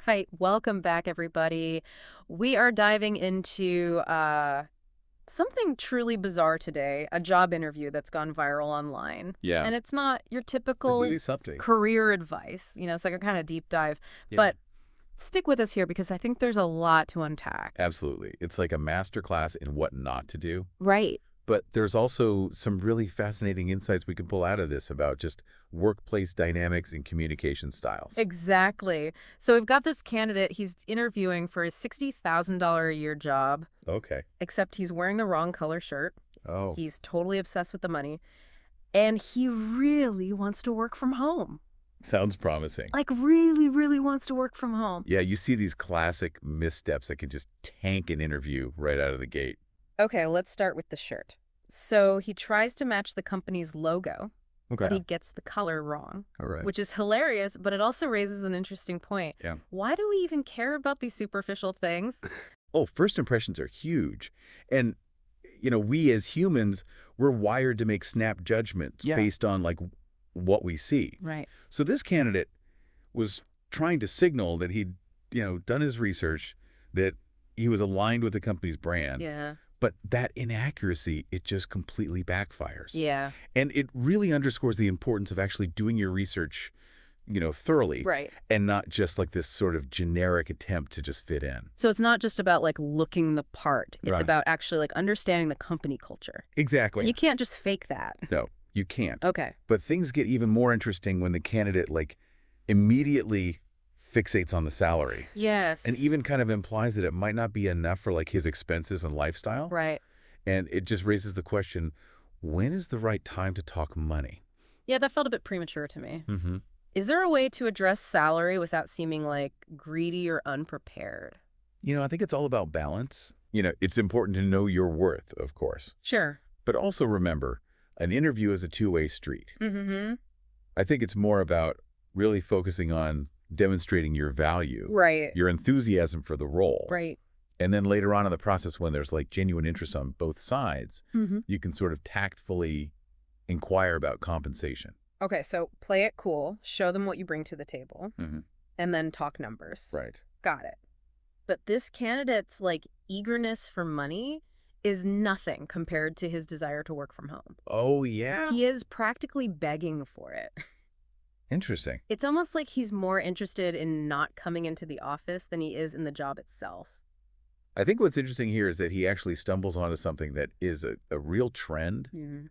right. Welcome back, everybody. We are diving into something truly bizarre today, a job interview that's gone viral online. Yeah. And it's not your Like typical really something. career advice. It's like a kind of deep dive. Yeah. But stick with us here because I think there's a lot to unpack. Absolutely. It's like a master class in what not to do. Right. But there's also some really fascinating insights we can pull out of this about just workplace dynamics and communication styles. Exactly. So we've got this candidate. He's interviewing for a $60,000 a year job, Okay. except he's wearing the wrong color shirt. Oh, He's totally obsessed with the money. And he really wants to work from home. sounds promising. Like, really, really wants to work from home. Yeah, you see these classic missteps that can just tank an interview right out of the gate. Okay, let's start with the shirt. So he tries to match the company's logo, but he gets the color wrong, All right. which is hilarious, but it also raises an interesting point. Yeah. Why do we even care about these superficial things? Oh, first impressions are huge. And, we as humans, we're wired to make snap judgments based on, like, what we see. Right. So this candidate was trying to signal that he'd, done his research, that he was aligned with the company's brand. Yeah. But that inaccuracy, it just completely backfires. Yeah. And it really underscores the importance of actually doing your research, thoroughly. Right. And not just like this sort of generic attempt to just fit in. So it's not just about, like, looking the part. It's Right. about actually, like, understanding the company culture. Exactly. You can't just fake that. No, you can't. Okay. But things get even more interesting when the candidate, like, immediately fixates on the salary. Yes. And even kind of implies that it might not be enough for, like, his expenses and lifestyle. Right. And it just raises the question, when is the right time to talk money? Yeah, that felt a bit premature to me. Mm-hmm. Is there a way to address salary without seeming, like, greedy or unprepared? I think it's all about balance. It's important to know your worth, of course. Sure. But also remember, an interview is a two-way street. Mm-hmm. I think it's more about really focusing on demonstrating your value, Right. your enthusiasm for the role. Right. And then later on in the process, when there's like genuine interest on both sides, Mm-hmm. you can sort of tactfully inquire about compensation. Okay, so play it cool, show them what you bring to the table, Mm-hmm. and then talk numbers. Right. Got it. But this candidate's, like, eagerness for money is nothing compared to his desire to work from home. Oh, yeah? He is practically begging for it. Interesting. It's almost like he's more interested in not coming into the office than he is in the job itself. I think what's interesting here is that he actually stumbles onto something that is a real trend, in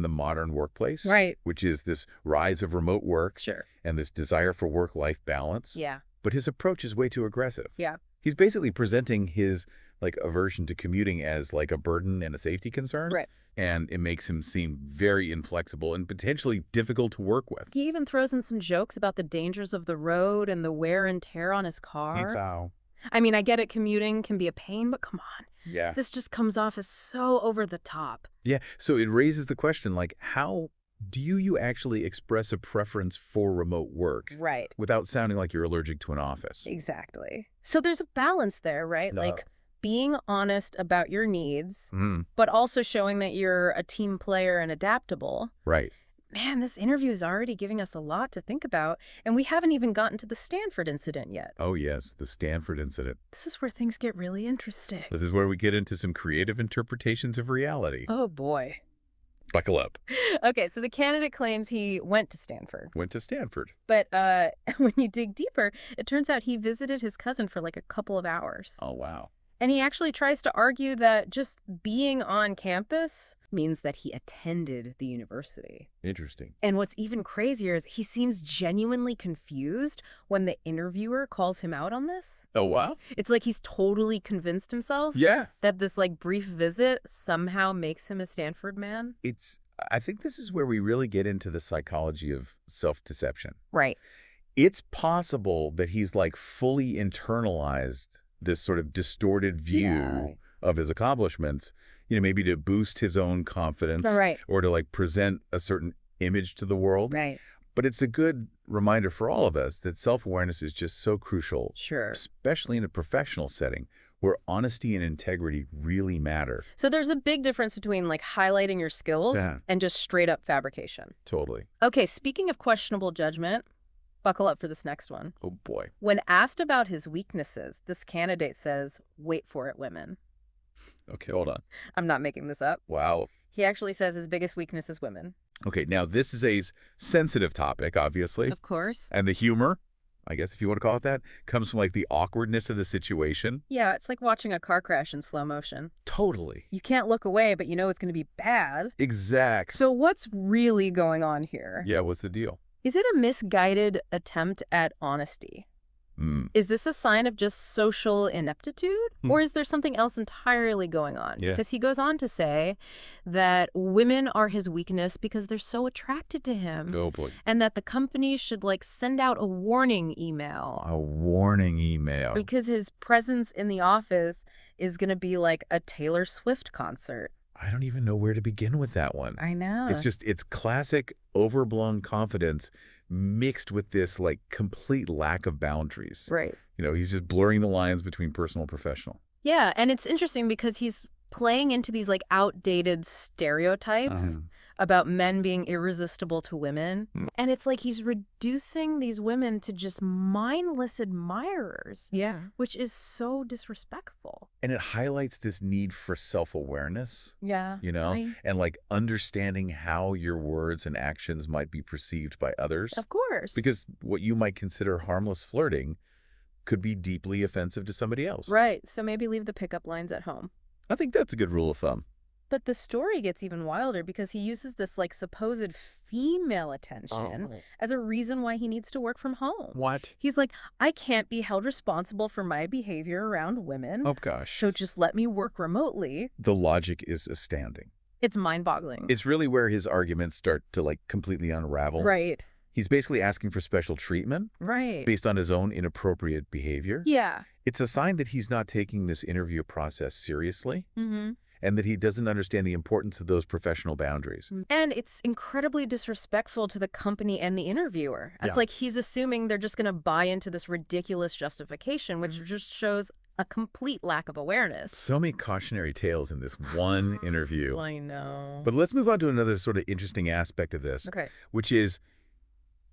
the modern workplace. Right. Which is this rise of remote work Sure. and this desire for work-life balance. Yeah. But his approach is way too aggressive. Yeah. He's basically presenting his, like, aversion to commuting as, like, a burden and a safety concern. Right. And it makes him seem very inflexible and potentially difficult to work with. He even throws in some jokes about the dangers of the road and the wear and tear on his car. So. I mean, I get it, commuting can be a pain, but come on. Yeah. This just comes off as so over the top. Yeah. So it raises the question, like, how do you actually express a preference for remote work Right. without sounding like you're allergic to an office? Exactly. So there's a balance there, right? No. Like, being honest about your needs, Mm, but also showing that you're a team player and adaptable. right. Man, this interview is already giving us a lot to think about, and we haven't even gotten to the Stanford incident yet. Oh, yes. The Stanford incident. This is where things get really interesting. This is where we get into some creative interpretations of reality. Oh, boy. Buckle up. Okay, so the candidate claims he went to Stanford. Went to Stanford. But when you dig deeper, it turns out he visited his cousin for like a couple of hours. Oh, wow. And he actually tries to argue that just being on campus means that he attended the university. Interesting. And what's even crazier is he seems genuinely confused when the interviewer calls him out on this. Oh, wow. It's like he's totally convinced himself Yeah. that this, like, brief visit somehow makes him a Stanford man. I think this is where we really get into the psychology of self-deception. Right. It's possible that he's, like, fully internalized this sort of distorted view Yeah. of his accomplishments, maybe to boost his own confidence Right. or to, like, present a certain image to the world. Right. But it's a good reminder for all of us that self-awareness is just so crucial, Sure. especially in a professional setting where honesty and integrity really matter. So there's a big difference between, like, highlighting your skills Yeah. and just straight up fabrication. Totally. Okay, speaking of questionable judgment, Buckle up for this next one. Oh, boy. When asked about his weaknesses, this candidate says, "Wait for it, women." Okay, hold on. I'm not making this up. Wow. He actually says his biggest weakness is women. Okay, now this is a sensitive topic, obviously. Of course. And the humor, I guess if you want to call it that, comes from like the awkwardness of the situation. Yeah, it's like watching a car crash in slow motion. Totally. You can't look away, but you know it's going to be bad. Exact. So what's really going on here? Yeah, what's the deal? Is it a misguided attempt at honesty? Is this a sign of just social ineptitude? Or is there something else entirely going on? Yeah. Because he goes on to say that women are his weakness because they're so attracted to him. Oh, boy. And that the company should, like, send out a warning email. A warning email. Because his presence in the office is going to be like a Taylor Swift concert. I don't even know where to begin with that one. I know. It's classic overblown confidence mixed with this like complete lack of boundaries. Right. You know, he's just blurring the lines between personal and professional. Yeah, and it's interesting because he's playing into these like outdated stereotypes about men being irresistible to women. And it's like he's reducing these women to just mindless admirers. Yeah. Which is so disrespectful. And it highlights this need for self-awareness, Yeah. you know, Right. and like understanding how your words and actions might be perceived by others. Of course. Because what you might consider harmless flirting could be deeply offensive to somebody else. Right. So maybe leave the pickup lines at home. I think that's a good rule of thumb. But the story gets even wilder because he uses this like supposed female attention as a reason why he needs to work from home. What? He's like, I can't be held responsible for my behavior around women. Oh, gosh. So just let me work remotely. The logic is astounding. It's mind-boggling. It's really where his arguments start to like completely unravel. Right. He's basically asking for special treatment Right. based on his own inappropriate behavior. Yeah. It's a sign that he's not taking this interview process seriously Mm-hmm. and that he doesn't understand the importance of those professional boundaries. And it's incredibly disrespectful to the company and the interviewer. It's like he's assuming they're just going to buy into this ridiculous justification, which just shows a complete lack of awareness. So many cautionary tales in this one interview. I know. But let's move on to another sort of interesting aspect of this, Okay. which is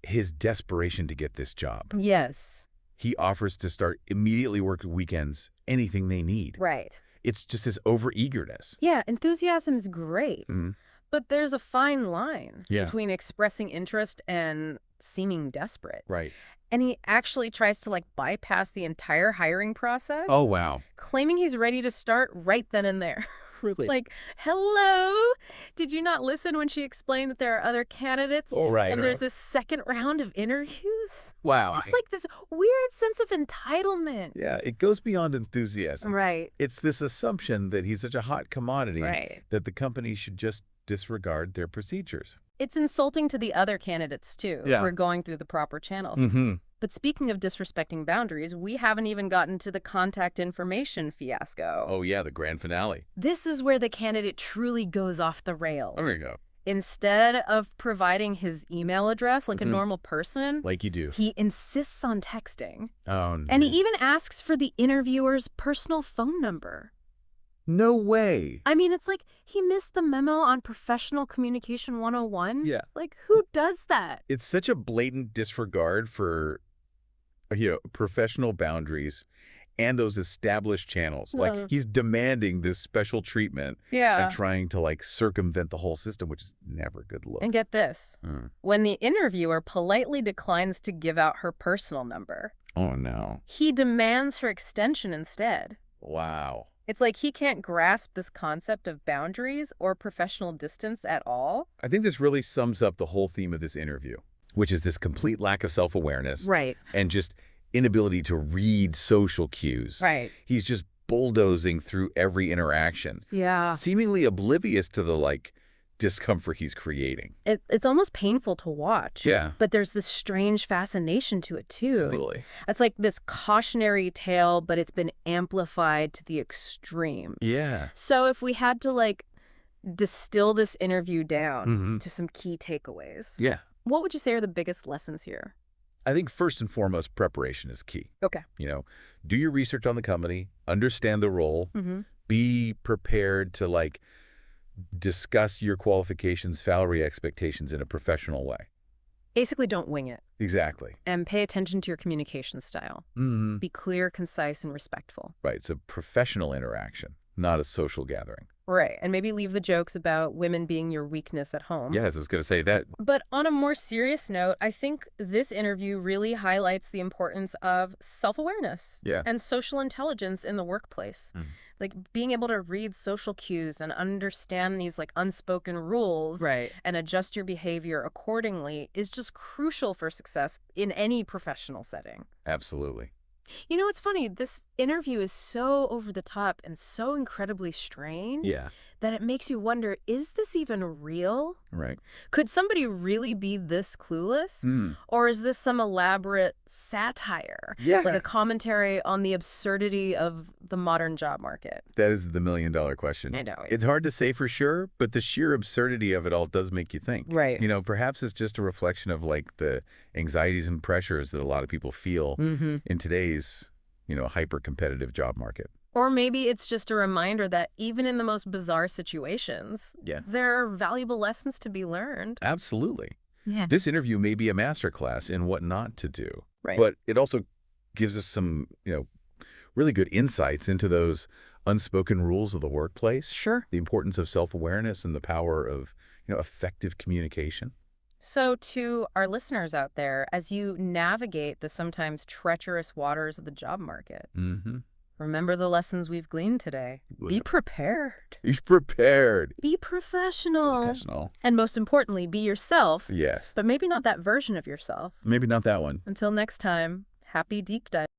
his desperation to get this job. Yes. He offers to start immediately work weekends, anything they need. Right. It's just this overeagerness. Yeah, enthusiasm is great. Mhm. But there's a fine line Yeah. between expressing interest and seeming desperate. Right. And he actually tries to like bypass the entire hiring process, Oh, wow. claiming he's ready to start right then and there. Really? Like, hello? Did you not listen when she explained that there are other candidates? Oh, right. And there's this second round of interviews? Wow. It's like this weird sense of entitlement. Yeah, it goes beyond enthusiasm. Right. It's this assumption that he's such a hot commodity Right. that the company should just disregard their procedures. It's insulting to the other candidates, too, Yeah. who are going through the proper channels. Mm-hmm. But speaking of disrespecting boundaries, we haven't even gotten to the contact information fiasco. Oh, yeah, the grand finale. This is where the candidate truly goes off the rails. There you go. Instead of providing his email address like a Mhm. normal person, Like you do. he insists on texting. Oh, And he even asks for the interviewer's personal phone number. no way. I mean, it's like he missed the memo on Professional Communication 101. Yeah. Like, who does that? It's such a blatant disregard for, professional boundaries and those established channels. Yeah. Like, he's demanding this special treatment Yeah. and trying to, like, circumvent the whole system, which is never a good look. And get this. Mm. When the interviewer politely declines to give out her personal number, Oh, no. he demands her extension instead. Wow. It's like he can't grasp this concept of boundaries or professional distance at all. I think this really sums up the whole theme of this interview, which is this complete lack of self-awareness Right. and just inability to read social cues. Right. He's just bulldozing through every interaction, Yeah. seemingly oblivious to the, like, discomfort he's creating. It's almost painful to watch. Yeah. But there's this strange fascination to it, too. Totally. It's like this cautionary tale, but it's been amplified to the extreme. Yeah. So if we had to, like, distill this interview down Mhm. to some key takeaways, Yeah. what would you say are the biggest lessons here? I think first and foremost, preparation is key. Okay. Do your research on the company, understand the role, Mm-hmm. be prepared to, like, discuss your qualifications, salary expectations in a professional way. Basically, don't wing it. Exactly. And pay attention to your communication style. Mm-hmm. Be clear, concise, and respectful. Right. It's a professional interaction, not a social gathering. Right. And maybe leave the jokes about women being your weakness at home. Yes, I was going to say that. But on a more serious note, I think this interview really highlights the importance of self-awareness and social intelligence in the workplace. Like being able to read social cues and understand these like unspoken rules and adjust your behavior accordingly is just crucial for success in any professional setting. Absolutely. You know, it's funny. This interview is so over the top and so incredibly strange that it makes you wonder, is this even real? Right. Could somebody really be this clueless? Or is this some elaborate satire? Yeah. Like a commentary on the absurdity of the modern job market? That is the million-dollar question. I know. It's hard to say for sure, but the sheer absurdity of it all does make you think. Right. You know, perhaps it's just a reflection of like the anxieties and pressures that a lot of people feel in today's, you know, hyper-competitive job market. Or maybe it's just a reminder that even in the most bizarre situations, there are valuable lessons to be learned. Absolutely. Yeah. This interview may be a masterclass in what not to do. Right. But it also gives us some, you know, really good insights into those unspoken rules of the workplace. Sure. The importance of self-awareness and the power of, you know, effective communication. So to our listeners out there, as you navigate the sometimes treacherous waters of the job market, remember the lessons we've gleaned today. Be prepared. Be prepared. Be professional. Professional. And most importantly, be yourself. Yes. But maybe not that version of yourself. Maybe not that one. Until next time, happy deep dive.